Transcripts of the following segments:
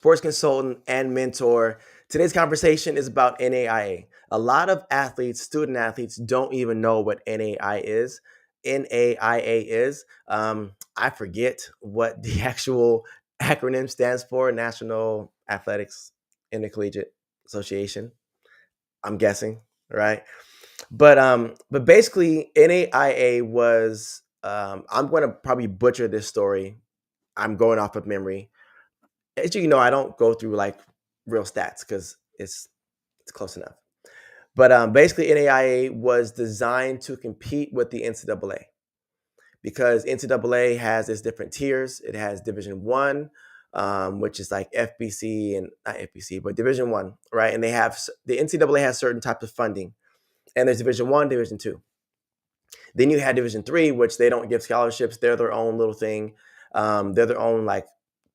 sports consultant and mentor. Today's conversation is about NAIA. A lot of athletes, student athletes, don't even know what NAIA is. NAIA is. I forget what the actual acronym stands for. National Athletics Intercollegiate Association. I'm guessing, right? But basically, NAIA was. I'm going to probably butcher this story. I'm going off of memory. As you know, I don't go through like real stats because it's close enough. But basically, NAIA was designed to compete with the NCAA because NCAA has its different tiers. It has Division One, which is like FBC and not FBC, but Division One, right? And the NCAA has certain types of funding, and there's Division One, Division Two. Then you had Division Three, which they don't give scholarships; they're their own little thing. They're their own like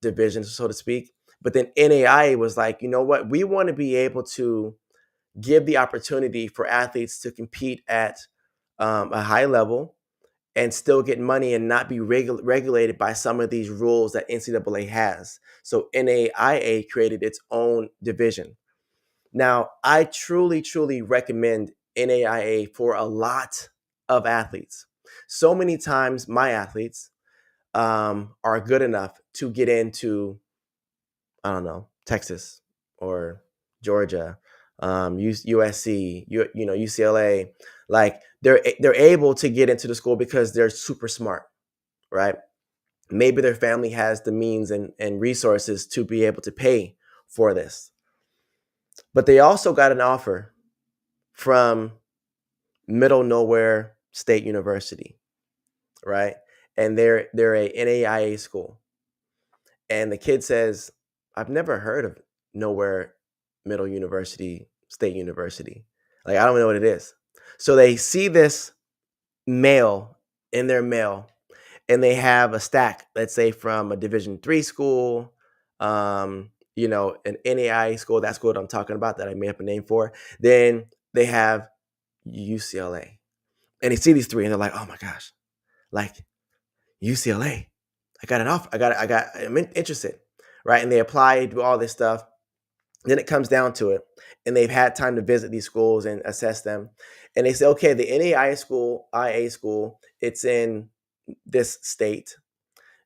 division, so to speak. But then NAIA was like, you know what? We want to be able to give the opportunity for athletes to compete at a high level and still get money and not be regulated by some of these rules that NCAA has. So NAIA created its own division. Now, I truly, truly recommend NAIA for a lot of athletes. So many times, my athletes are good enough to get into, I don't know, Texas or Georgia, USC, UCLA. Like they're able to get into the school because they're super smart, right? Maybe their family has the means and resources to be able to pay for this. But they also got an offer from middle nowhere state university, right? And they're a NAIA school. And the kid says, I've never heard of nowhere middle university, state university. Like, I don't know what it is. So they see this mail in their mail and they have a stack, let's say from a Division 3 school, an NAIA school, that school that I'm talking about that I made up a name for. Then they have UCLA. And they see these three and they're like, oh my gosh, like UCLA. I got an offer. I'm interested. Right. And they apply, do all this stuff. Then it comes down to it. And they've had time to visit these schools and assess them. And they say, okay, the NAIA school, IA school, it's in this state.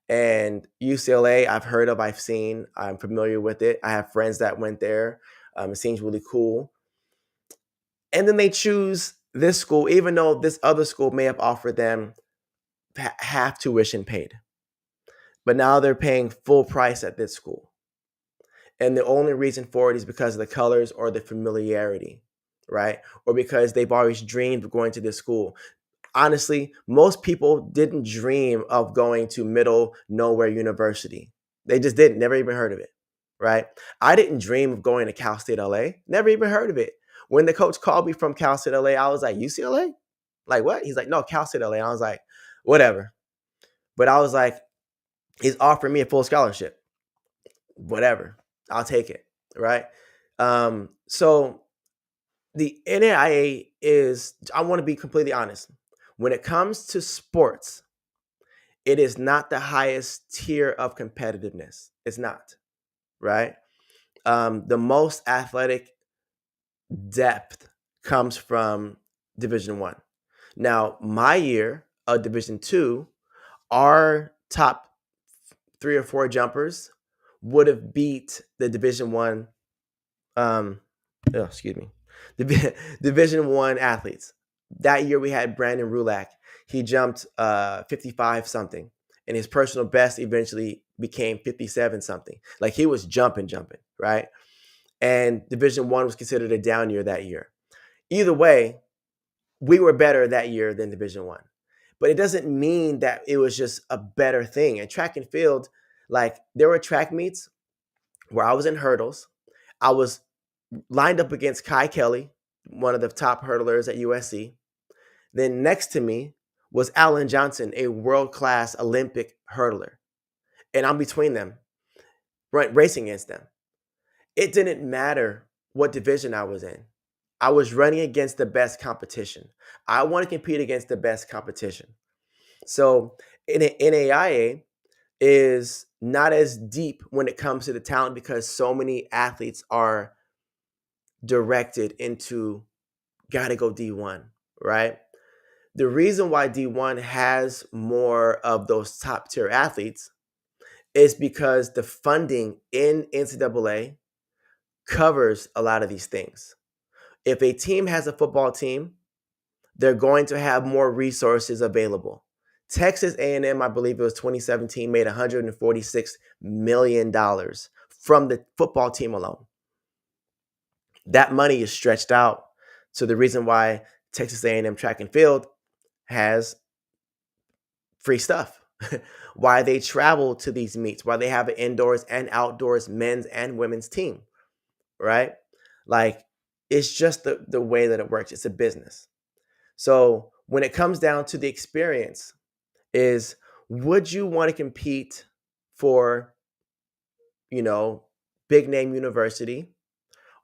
And UCLA, I've heard of, I've seen, I'm familiar with it. I have friends that went there. It seems really cool. And then they choose this school, even though this other school may have offered them half tuition paid. But now they're paying full price at this school. And the only reason for it is because of the colors or the familiarity, right? Or because they've always dreamed of going to this school. Honestly, most people didn't dream of going to middle nowhere university. They just didn't, never even heard of it, right? I didn't dream of going to Cal State LA, never even heard of it. When the coach called me from Cal State LA, I was like, UCLA? Like what? He's like, no, Cal State LA. I was like, whatever. But I was like, he's offering me a full scholarship. Whatever. I'll take it, right? So the NAIA is, I want to be completely honest. When it comes to sports, it is not the highest tier of competitiveness. It's not, right? The most athletic depth comes from Division One. Now, my year of Division 2, our top 3 or 4 jumpers would have beat the Division 1 excuse me, Division 1 athletes. That year we had Brandon Rulak. He jumped 55 something, and his personal best eventually became 57 something. Like he was jumping, right? And Division 1 was considered a down year that year. Either way, we were better that year than Division 1. But it doesn't mean that it was just a better thing. And track and field, like there were track meets where I was in hurdles. I was lined up against Kai Kelly, one of the top hurdlers at USC. Then next to me was Alan Johnson, a world-class Olympic hurdler. And I'm between them, right, racing against them. It didn't matter what division I was in. I was running against the best competition. I want to compete against the best competition. So in NAIA, is not as deep when it comes to the talent because so many athletes are directed into gotta go D1, right? The reason why D1 has more of those top tier athletes is because the funding in NCAA covers a lot of these things. If a team has a football team, they're going to have more resources available. Texas A&M, I believe it was 2017, made $146 million from the football team alone. That money is stretched out. So the reason why Texas A&M track and field has free stuff, why they travel to these meets, why they have an indoors and outdoors men's and women's team, right? Like it's just the way that it works. It's a business. So when it comes down to the experience is would you want to compete for, you know, big name university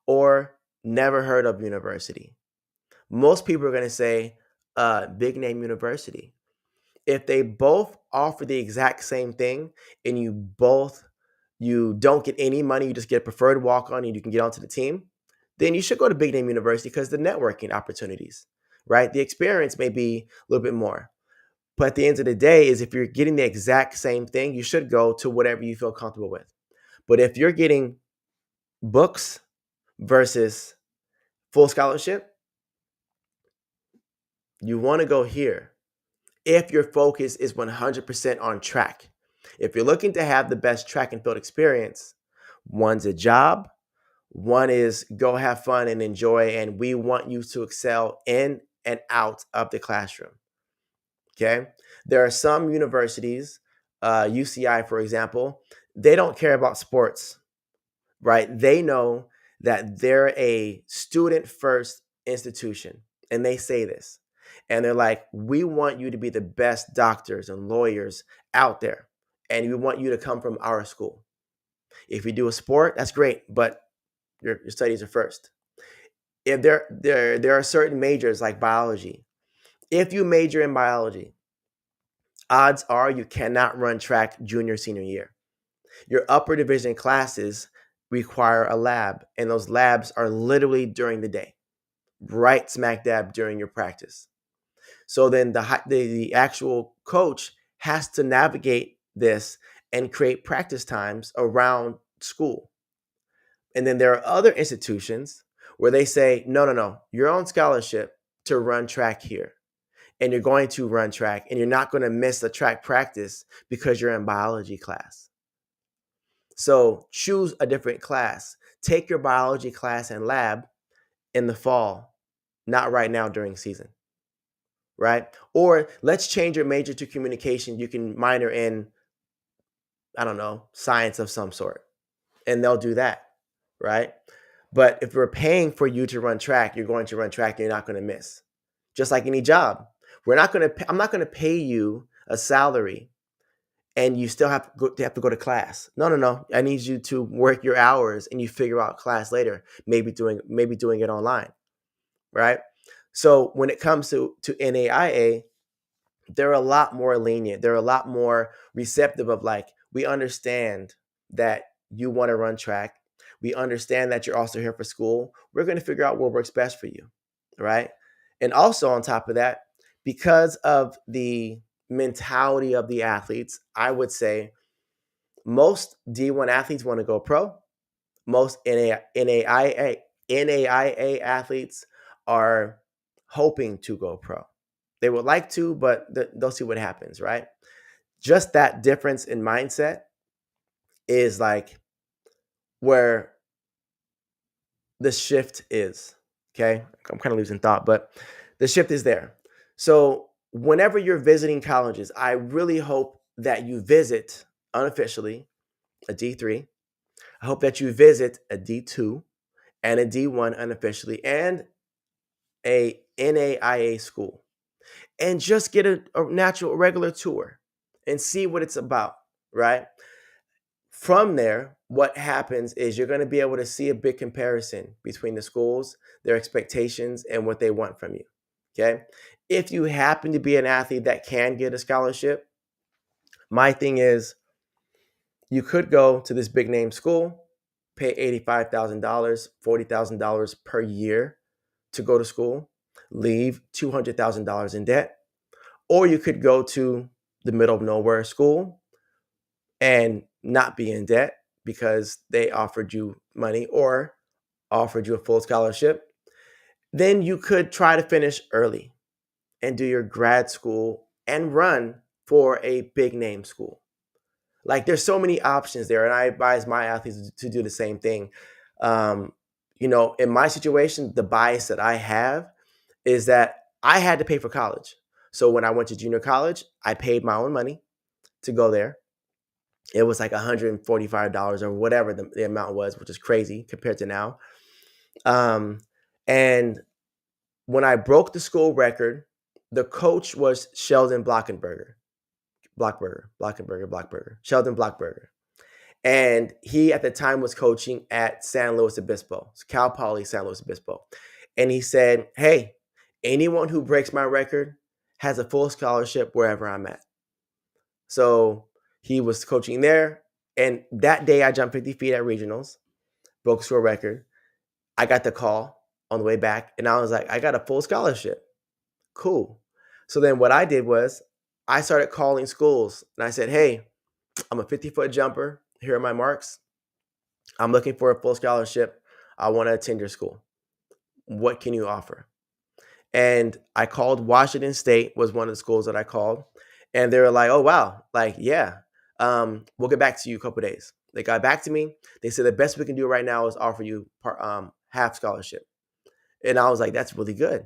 or never heard of university? Most people are going to say big name university. If they both offer the exact same thing and you don't get any money, you just get a preferred walk on and you can get onto the team, then you should go to big name university because the networking opportunities, right? The experience may be a little bit more. But at the end of the day is if you're getting the exact same thing, you should go to whatever you feel comfortable with. But if you're getting books versus full scholarship, you want to go here if your focus is 100% on track. If you're looking to have the best track and field experience, one's a job, one is go have fun and enjoy, and we want you to excel in and out of the classroom. Okay. There are some universities, UCI, for example, they don't care about sports, right? They know that they're a student first institution. And they say this. And they're like, we want you to be the best doctors and lawyers out there. And we want you to come from our school. If you do a sport, that's great, but your studies are first. If there are certain majors like biology. If you major in biology, odds are you cannot run track junior, senior year. Your upper division classes require a lab, and those labs are literally during the day, right smack dab during your practice. So then the actual coach has to navigate this and create practice times around school. And then there are other institutions where they say, no, no, no, you're on scholarship to run track here. And you're going to run track and you're not going to miss a track practice because you're in biology class. So choose a different class. Take your biology class and lab in the fall, not right now during season, right? Or let's change your major to communication. You can minor in, I don't know, science of some sort, and they'll do that, right? But if we're paying for you to run track, you're going to run track and you're not going to miss. Just like any job. I'm not going to pay you a salary and you still have to go to class. No, no, no. I need you to work your hours and you figure out class later, maybe doing it online, right? So when it comes to NAIA, they're a lot more lenient. They're a lot more receptive of like, we understand that you want to run track. We understand that you're also here for school. We're going to figure out what works best for you, right? And also on top of that, because of the mentality of the athletes, I would say most D1 athletes want to go pro. Most NAIA athletes are hoping to go pro. They would like to, but they'll see what happens, right? Just that difference in mindset is like where the shift is. Okay. I'm kind of losing thought, but the shift is there. So whenever you're visiting colleges, I really hope that you visit unofficially a D3. I hope that you visit a D2 and a D1 unofficially and a NAIA school and just get a natural regular tour and see what it's about, right? From there, what happens is you're going to be able to see a big comparison between the schools, their expectations, and what they want from you. Okay. If you happen to be an athlete that can get a scholarship, my thing is You could go to this big name school, pay $85,000, $40,000 per year to go to school, leave $200,000 in debt. Or you could go to the middle of nowhere school and not be in debt because they offered you money or offered you a full scholarship. Then you could try to finish early and do your grad school and run for a big name school. Like there's so many options there, and I advise my athletes to do the same thing. Um, in my situation, the bias that I have is that I had to pay for college. So when I went to junior college, I paid my own money to go there. It was like $145 or whatever the amount was, which is crazy compared to now. Um, and when I broke the school record, the coach was Sheldon Blockberger, Sheldon Blockberger. And he at the time was coaching at San Luis Obispo, Cal Poly San Luis Obispo. And he said, hey, anyone who breaks my record has a full scholarship wherever I'm at. So he was coaching there. And that day I jumped 50 feet at regionals, broke school record. I got the call on the way back and I was like, I got a full scholarship. Cool. So then what I did was I started calling schools and I said, hey, I'm a 50-foot jumper. Here are my marks. I'm looking for a full scholarship. I want to attend your school. What can you offer? And I called Washington State was one of the schools that I called. And they were like, oh, wow. Like, yeah, we'll get back to you a couple of days. They got back to me. They said the best we can do right now is offer you half scholarship. And I was like, that's really good.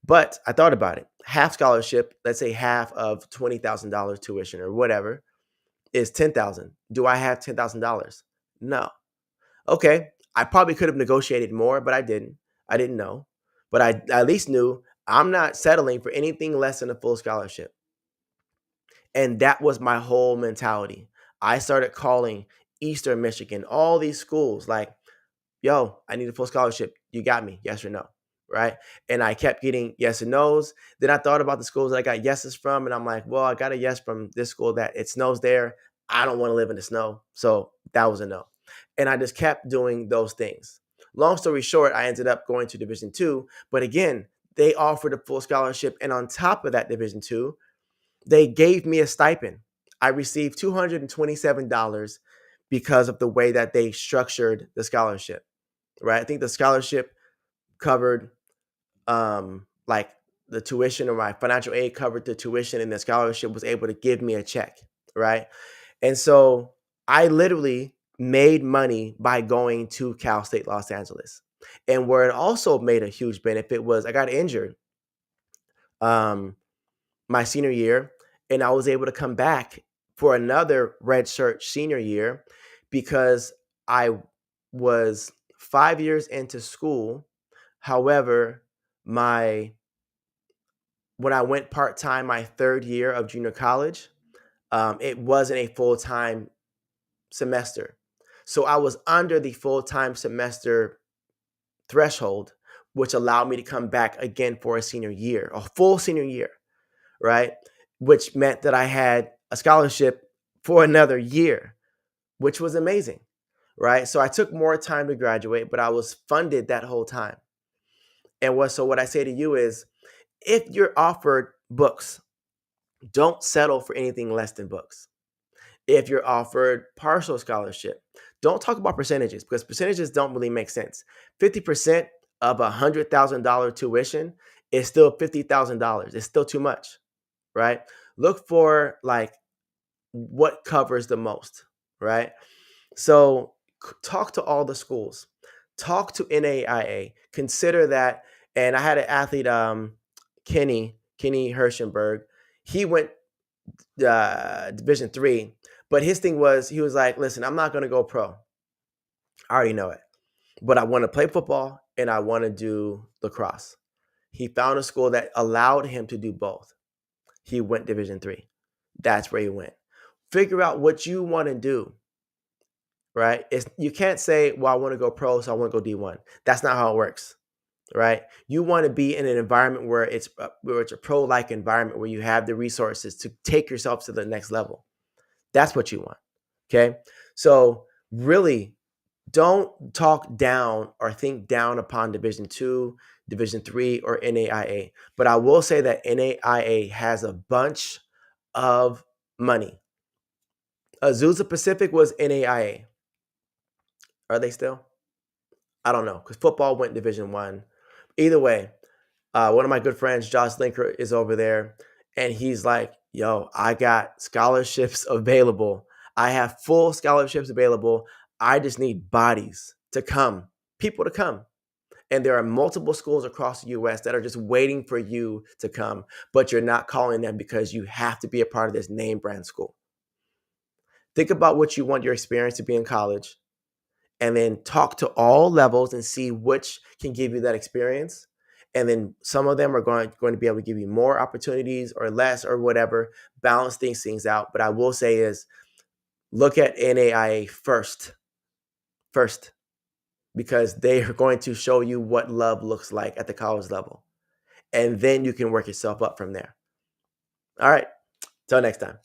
But I thought about it. Half scholarship, let's say half of $20,000 tuition or whatever is $10,000. Do I have $10,000? No. Okay, I probably could have negotiated more, but I didn't. I didn't know. But I at least knew I'm not settling for anything less than a full scholarship. And that was my whole mentality. I started calling Eastern Michigan, all these schools like, yo, I need a full scholarship. You got me, yes or no, right? And I kept getting yes and no's. Then I thought about the schools that I got yeses from, and I'm like, well, I got a yes from this school that it snows there. I don't want to live in the snow. So that was a no. And I just kept doing those things. Long story short, I ended up going to Division two. But again, they offered a full scholarship. And on top of that Division two, they gave me a stipend. I received $227 because of the way that they structured the scholarship, right? I think the scholarship covered like the tuition, or my financial aid covered the tuition, and the scholarship was able to give me a check, right? And so I literally made money by going to Cal State Los Angeles. And where it also made a huge benefit was I got injured my senior year, and I was able to come back for another redshirt senior year because I was 5 years into school. However, my when I went part time my third year of junior college, it wasn't a full time semester, so I was under the full time semester threshold, which allowed me to come back again for a senior year, a full senior year, right? Which meant that I had a scholarship for another year, which was amazing, right? So I took more time to graduate, but I was funded that whole time. And what I say to you is, if you're offered books, don't settle for anything less than books. If you're offered partial scholarship, don't talk about percentages because percentages don't really make sense. 50% of $100,000 tuition is still $50,000. It's still too much, right? Look for like what covers the most, right? So talk to all the schools, talk to NAIA, consider that. And I had an athlete, Kenny Hirschenberg. He went Division three, but his thing was he was like, listen, I'm not going to go pro. I already know it, but I want to play football and I want to do lacrosse. He found a school that allowed him to do both. He went Division three. That's where he went. Figure out what you want to do, right? You can't say, well, I want to go pro, so I want to go D1. That's not how it works, right? You want to be in an environment where it's a pro-like environment where you have the resources to take yourself to the next level. That's what you want, Okay. So really don't talk down or think down upon Division two, Division three, or NAIA. But I will say that NAIA has a bunch of money. Azusa Pacific was NAIA. Are they still? I don't know because football went Division one. Either way, one of my good friends, Josh Linker, is over there, and he's like, "Yo, I got scholarships available. I have full scholarships available. I just need bodies to come, people to come." And there are multiple schools across the US that are just waiting for you to come, but you're not calling them because you have to be a part of this name brand school. Think about what you want your experience to be in college, and then talk to all levels and see which can give you that experience. And then some of them are going to be able to give you more opportunities or less or whatever, balance these things out. But I will say is look at NAIA first, because they are going to show you what love looks like at the college level. And then you can work yourself up from there. All right. Till next time.